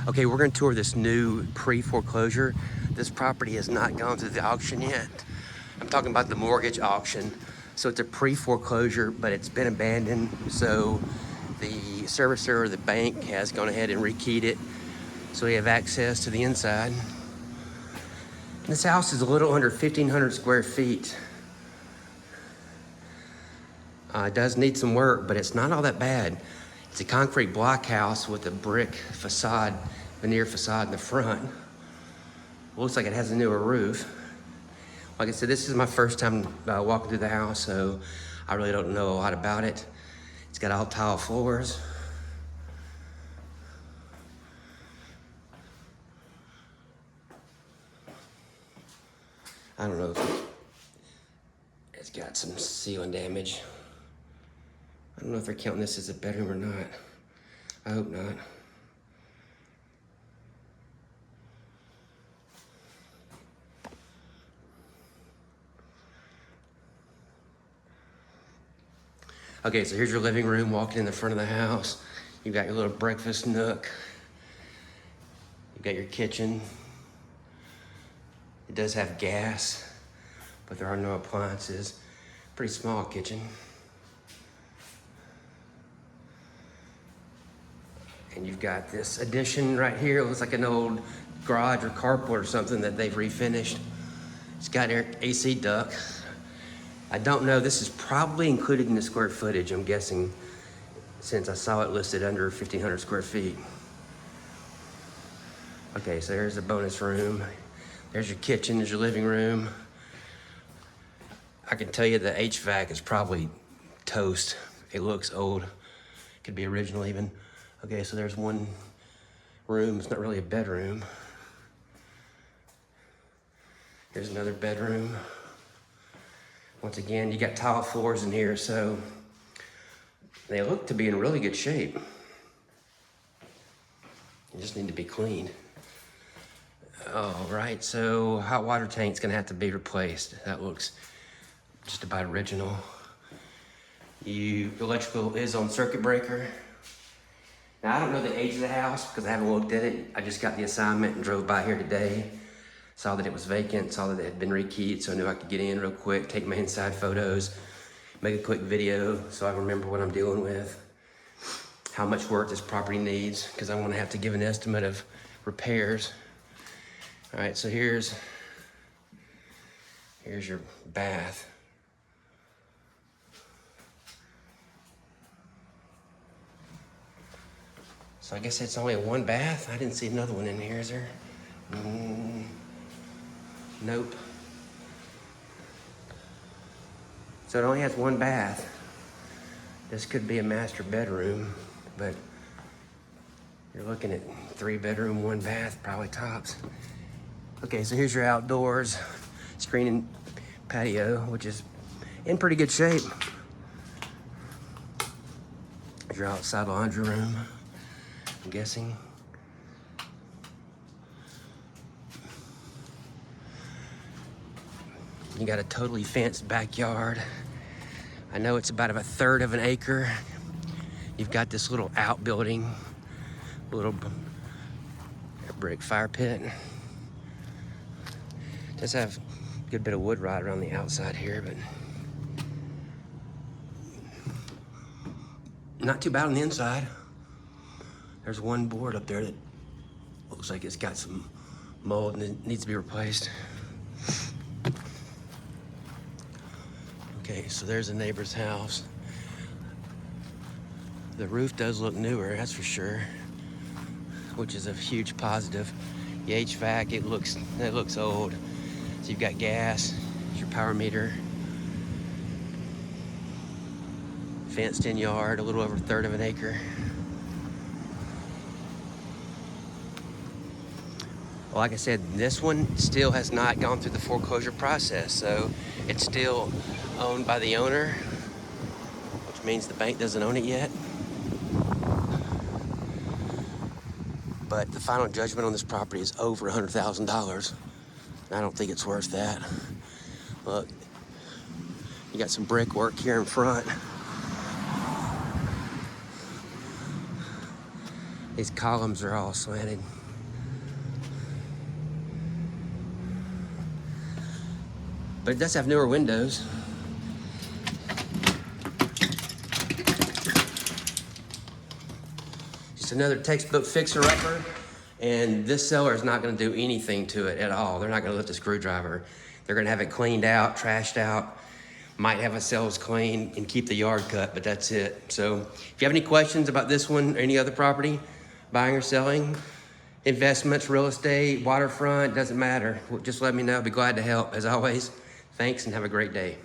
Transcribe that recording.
Okay, we're gonna tour this new pre-foreclosure. This property has not gone through the auction yet. I'm talking about the mortgage auction. So it's a pre-foreclosure, but it's been abandoned. So the servicer or the bank has gone ahead and rekeyed it. So we have access to the inside. This house is a little under 1,500 square feet. It does need some work, but it's not all that bad. It's a concrete block house with a brick facade, veneer facade in the front. Looks like it has a newer roof. Like I said, this is my first time walking through the house, so I really don't know a lot about it. It's got all tile floors. I don't know if it's got some ceiling damage. I don't know if they're counting this as a bedroom or not. I hope not. Okay, so here's your living room, walking in the front of the house. You've got your little breakfast nook. You've got your kitchen. It does have gas, but there are no appliances. Pretty small kitchen. And you've got this addition right here. It looks like an old garage or carport or something that they've refinished. It's got AC duct. I don't know, this is probably included in the square footage, I'm guessing, since I saw it listed under 1,500 square feet. Okay, so there's the bonus room. There's your kitchen, there's your living room. I can tell you the HVAC is probably toast. It looks old. Could be original even. Okay, so there's one room. It's not really a bedroom. Here's another bedroom. Once again, you got tile floors in here, so they look to be in really good shape. You just need to be cleaned. All right, so hot water tank's gonna have to be replaced. That looks just about original. Electrical is on circuit breaker. Now, I don't know the age of the house because I haven't looked at it. I just got the assignment and drove by here today. Saw that it was vacant, saw that it had been rekeyed, so I knew I could get in real quick, take my inside photos, make a quick video so I remember what I'm dealing with, how much work this property needs, because I'm gonna have to give an estimate of repairs. All right, so here's your bath. So I guess it's only a one bath. I didn't see another one in here, is there? Nope. So it only has one bath. This could be a master bedroom, but you're looking at 3 bedroom, 1 bath, probably tops. Okay, so here's your outdoors, screen and patio, which is in pretty good shape. There's your outside laundry room, I'm guessing. You got a totally fenced backyard. I know it's about 1/3 of an acre. You've got this little outbuilding, little brick fire pit. Does have a good bit of wood right around the outside here, but not too bad on the inside. There's one board up there that looks like it's got some mold and it needs to be replaced. Okay, so there's a neighbor's house. The roof does look newer, that's for sure, which is a huge positive. The HVAC, it looks old. So you've got gas, your power meter, fenced in yard, a little over 1/3 of an acre. Well, like I said, this one still has not gone through the foreclosure process, so it's still owned by the owner, which means the bank doesn't own it yet. But the final judgment on this property is over $100,000. I don't think it's worth that. Look, you got some brickwork here in front. These columns are all slanted. But it does have newer windows. Just another textbook fixer-upper. And this seller is not gonna do anything to it at all. They're not gonna lift a screwdriver. They're gonna have it cleaned out, trashed out, might have a cells clean and keep the yard cut, but that's it. So if you have any questions about this one or any other property, buying or selling, investments, real estate, waterfront, doesn't matter. Just let me know, I'll be glad to help. As always, thanks and have a great day.